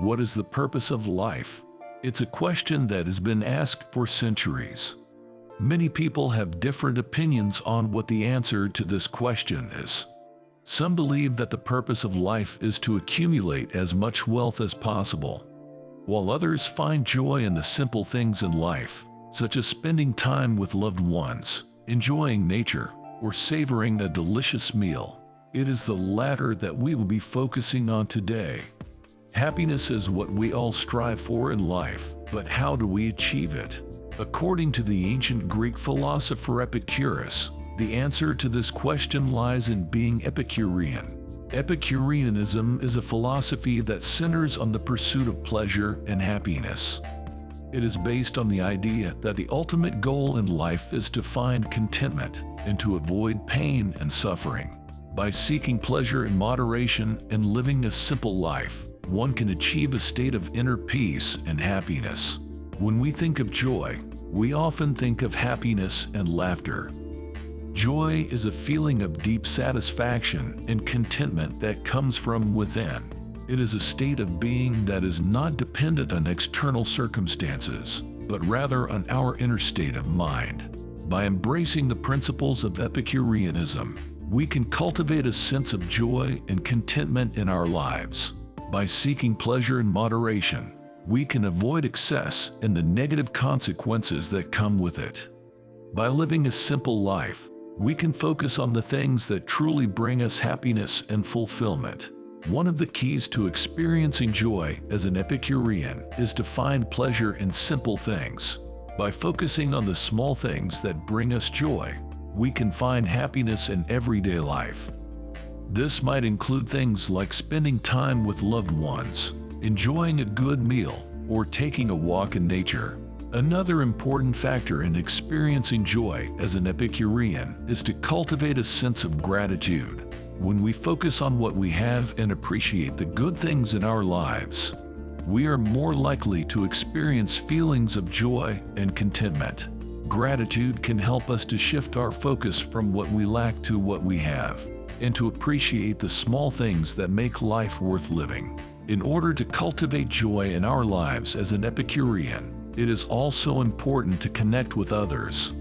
What is the purpose of life? It's a question that has been asked for centuries. Many people have different opinions on what the answer to this question is. Some believe that the purpose of life is to accumulate as much wealth as possible, while others find joy in the simple things in life, such as spending time with loved ones, enjoying nature, or savoring a delicious meal. It is the latter that we will be focusing on today. Happiness is what we all strive for in life, but how do we achieve it? According to the ancient Greek philosopher Epicurus, the answer to this question lies in being Epicurean. Epicureanism is a philosophy that centers on the pursuit of pleasure and happiness. It is based on the idea that the ultimate goal in life is to find contentment and to avoid pain and suffering. By seeking pleasure in moderation and living a simple life, one can achieve a state of inner peace and happiness. When we think of joy, we often think of happiness and laughter. Joy is a feeling of deep satisfaction and contentment that comes from within. It is a state of being that is not dependent on external circumstances, but rather on our inner state of mind. By embracing the principles of Epicureanism, we can cultivate a sense of joy and contentment in our lives. By seeking pleasure in moderation, we can avoid excess and the negative consequences that come with it. By living a simple life, we can focus on the things that truly bring us happiness and fulfillment. One of the keys to experiencing joy as an Epicurean is to find pleasure in simple things. By focusing on the small things that bring us joy, we can find happiness in everyday life. This might include things like spending time with loved ones, enjoying a good meal, or taking a walk in nature. Another important factor in experiencing joy as an Epicurean is to cultivate a sense of gratitude. When we focus on what we have and appreciate the good things in our lives, we are more likely to experience feelings of joy and contentment. Gratitude can help us to shift our focus from what we lack to what we have, and to appreciate the small things that make life worth living. In order to cultivate joy in our lives as an Epicurean, it is also important to connect with others.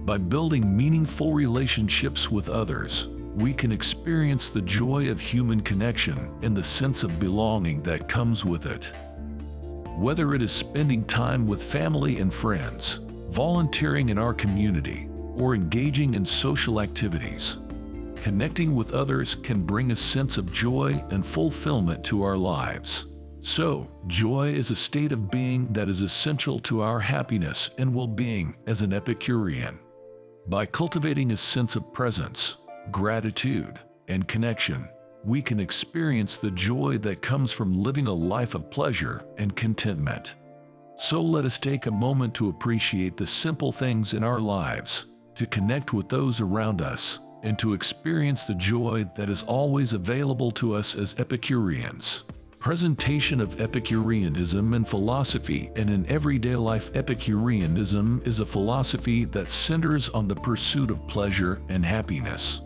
By building meaningful relationships with others, we can experience the joy of human connection and the sense of belonging that comes with it. Whether it is spending time with family and friends, volunteering in our community, or engaging in social activities, connecting with others can bring a sense of joy and fulfillment to our lives. So, joy is a state of being that is essential to our happiness and well-being as an Epicurean. By cultivating a sense of presence, gratitude, and connection, we can experience the joy that comes from living a life of pleasure and contentment. So let us take a moment to appreciate the simple things in our lives, to connect with those around us, and to experience the joy that is always available to us as Epicureans. Presentation of Epicureanism and philosophy. And in everyday life, Epicureanism is a philosophy that centers on the pursuit of pleasure and happiness.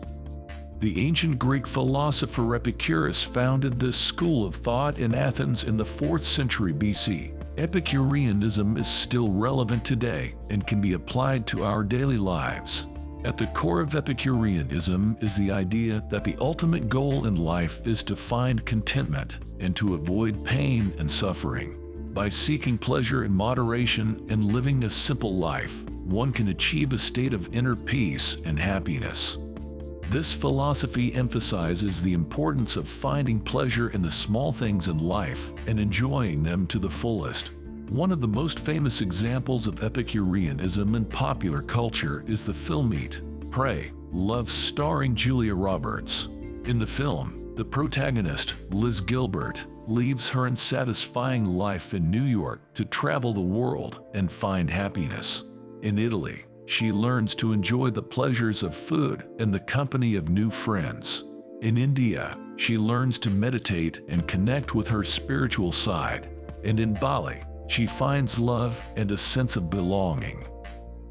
The ancient Greek philosopher Epicurus founded this school of thought in Athens in the 4th century BC. Epicureanism is still relevant today and can be applied to our daily lives. At the core of Epicureanism is the idea that the ultimate goal in life is to find contentment and to avoid pain and suffering. By seeking pleasure in moderation and living a simple life, one can achieve a state of inner peace and happiness. This philosophy emphasizes the importance of finding pleasure in the small things in life and enjoying them to the fullest. One of the most famous examples of Epicureanism in popular culture is the film Eat, Pray, Love starring Julia Roberts. In the film, the protagonist, Liz Gilbert, leaves her unsatisfying life in New York to travel the world and find happiness. In Italy, she learns to enjoy the pleasures of food and the company of new friends. In India, she learns to meditate and connect with her spiritual side. And in Bali, she finds love and a sense of belonging.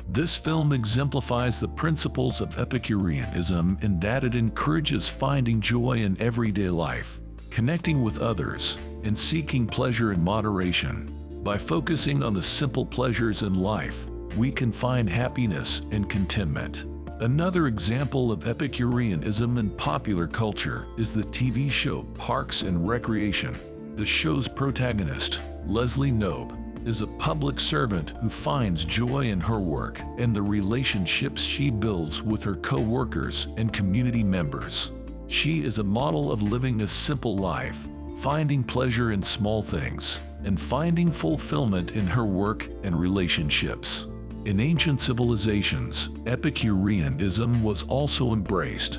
This film exemplifies the principles of Epicureanism in that it encourages finding joy in everyday life, connecting with others, and seeking pleasure in moderation. By focusing on the simple pleasures in life, we can find happiness and contentment. Another example of Epicureanism in popular culture is the TV show Parks and Recreation. The show's protagonist, Leslie Knope, is a public servant who finds joy in her work and the relationships she builds with her co-workers and community members. She is a model of living a simple life, finding pleasure in small things, and finding fulfillment in her work and relationships. In ancient civilizations, Epicureanism was also embraced.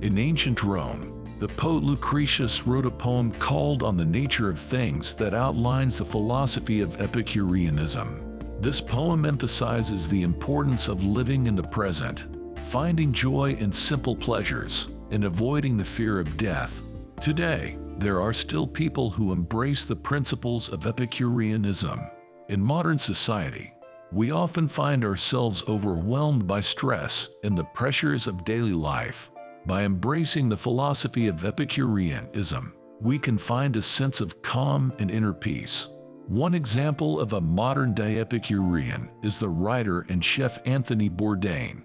In ancient Rome, the poet Lucretius wrote a poem called On the Nature of Things that outlines the philosophy of Epicureanism. This poem emphasizes the importance of living in the present, finding joy in simple pleasures, and avoiding the fear of death. Today, there are still people who embrace the principles of Epicureanism. In modern society, we often find ourselves overwhelmed by stress and the pressures of daily life. By embracing the philosophy of Epicureanism, we can find a sense of calm and inner peace. One example of a modern-day Epicurean is the writer and chef Anthony Bourdain.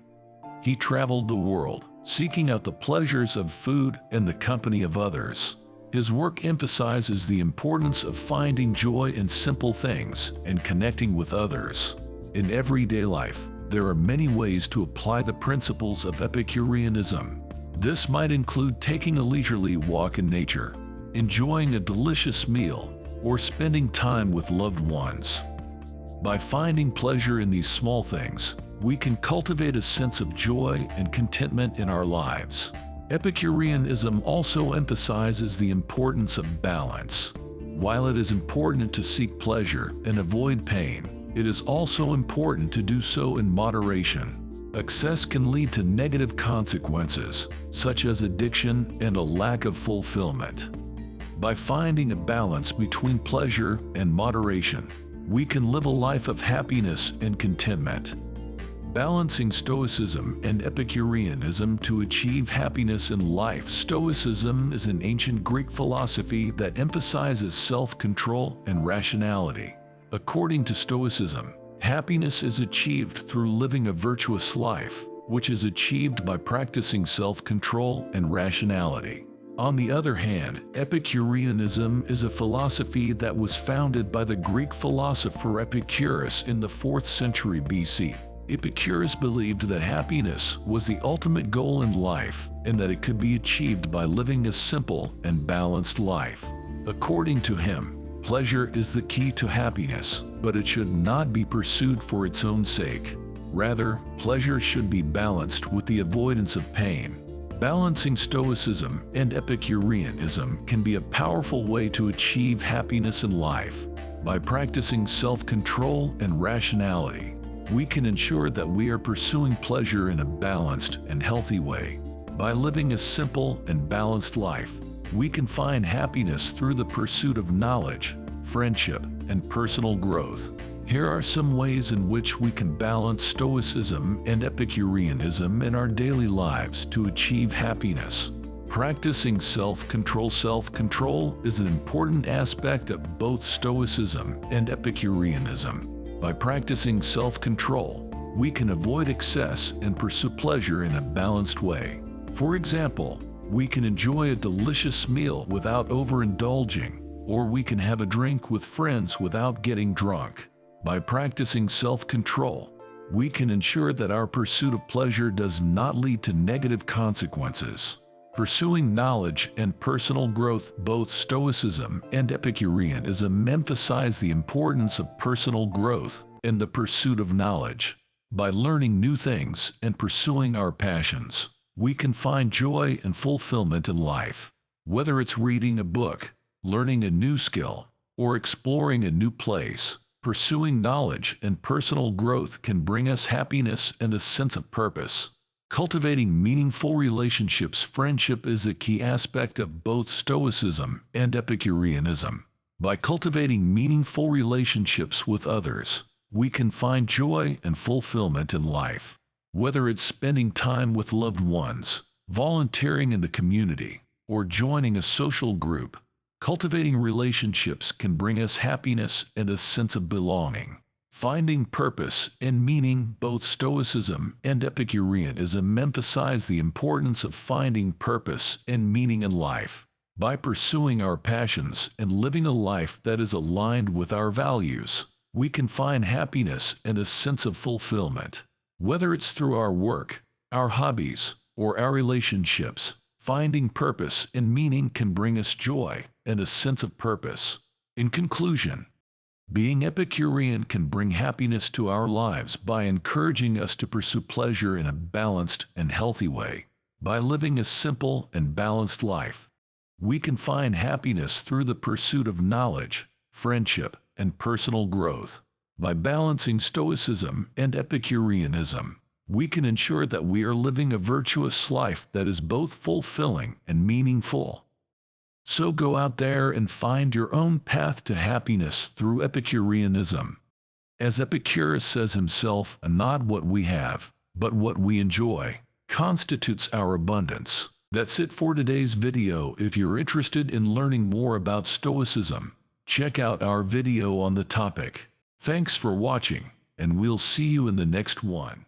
He traveled the world, seeking out the pleasures of food and the company of others. His work emphasizes the importance of finding joy in simple things and connecting with others. In everyday life, there are many ways to apply the principles of Epicureanism. This might include taking a leisurely walk in nature, enjoying a delicious meal, or spending time with loved ones. By finding pleasure in these small things, we can cultivate a sense of joy and contentment in our lives. Epicureanism also emphasizes the importance of balance. While it is important to seek pleasure and avoid pain, it is also important to do so in moderation. Excess can lead to negative consequences, such as addiction and a lack of fulfillment. By finding a balance between pleasure and moderation, we can live a life of happiness and contentment. Balancing Stoicism and Epicureanism to achieve happiness in life. Stoicism is an ancient Greek philosophy that emphasizes self-control and rationality. According to Stoicism, happiness is achieved through living a virtuous life, which is achieved by practicing self-control and rationality. On the other hand, Epicureanism is a philosophy that was founded by the Greek philosopher Epicurus in the 4th century BC. Epicurus believed that happiness was the ultimate goal in life and that it could be achieved by living a simple and balanced life. According to him, pleasure is the key to happiness, but it should not be pursued for its own sake. Rather, pleasure should be balanced with the avoidance of pain. Balancing Stoicism and Epicureanism can be a powerful way to achieve happiness in life. By practicing self-control and rationality, we can ensure that we are pursuing pleasure in a balanced and healthy way. By living a simple and balanced life, we can find happiness through the pursuit of knowledge, friendship, and personal growth. Here are some ways in which we can balance Stoicism and Epicureanism in our daily lives to achieve happiness. Practicing self-control. Self-control is an important aspect of both Stoicism and Epicureanism. By practicing self-control, we can avoid excess and pursue pleasure in a balanced way. For example, we can enjoy a delicious meal without overindulging, or we can have a drink with friends without getting drunk. By practicing self-control, we can ensure that our pursuit of pleasure does not lead to negative consequences. Pursuing knowledge and personal growth. Both Stoicism and Epicureanism emphasize the importance of personal growth and the pursuit of knowledge. By learning new things and pursuing our passions, we can find joy and fulfillment in life. Whether it's reading a book, learning a new skill, or exploring a new place, pursuing knowledge and personal growth can bring us happiness and a sense of purpose. Cultivating meaningful relationships. Friendship is a key aspect of both Stoicism and Epicureanism. By cultivating meaningful relationships with others, we can find joy and fulfillment in life. Whether it's spending time with loved ones, volunteering in the community, or joining a social group. Cultivating relationships can bring us happiness and a sense of belonging. Finding purpose and meaning. Both Stoicism and Epicureanism emphasize the importance of finding purpose and meaning in life. By pursuing our passions and living a life that is aligned with our values, we can find happiness and a sense of fulfillment. Whether it's through our work, our hobbies, or our relationships, finding purpose and meaning can bring us joy and a sense of purpose. In conclusion, being Epicurean can bring happiness to our lives by encouraging us to pursue pleasure in a balanced and healthy way. By living a simple and balanced life, we can find happiness through the pursuit of knowledge, friendship, and personal growth. By balancing Stoicism and Epicureanism, we can ensure that we are living a virtuous life that is both fulfilling and meaningful. So go out there and find your own path to happiness through Epicureanism. As Epicurus says himself, not what we have, but what we enjoy, constitutes our abundance. That's it for today's video. If you're interested in learning more about Stoicism, check out our video on the topic. Thanks for watching, and we'll see you in the next one.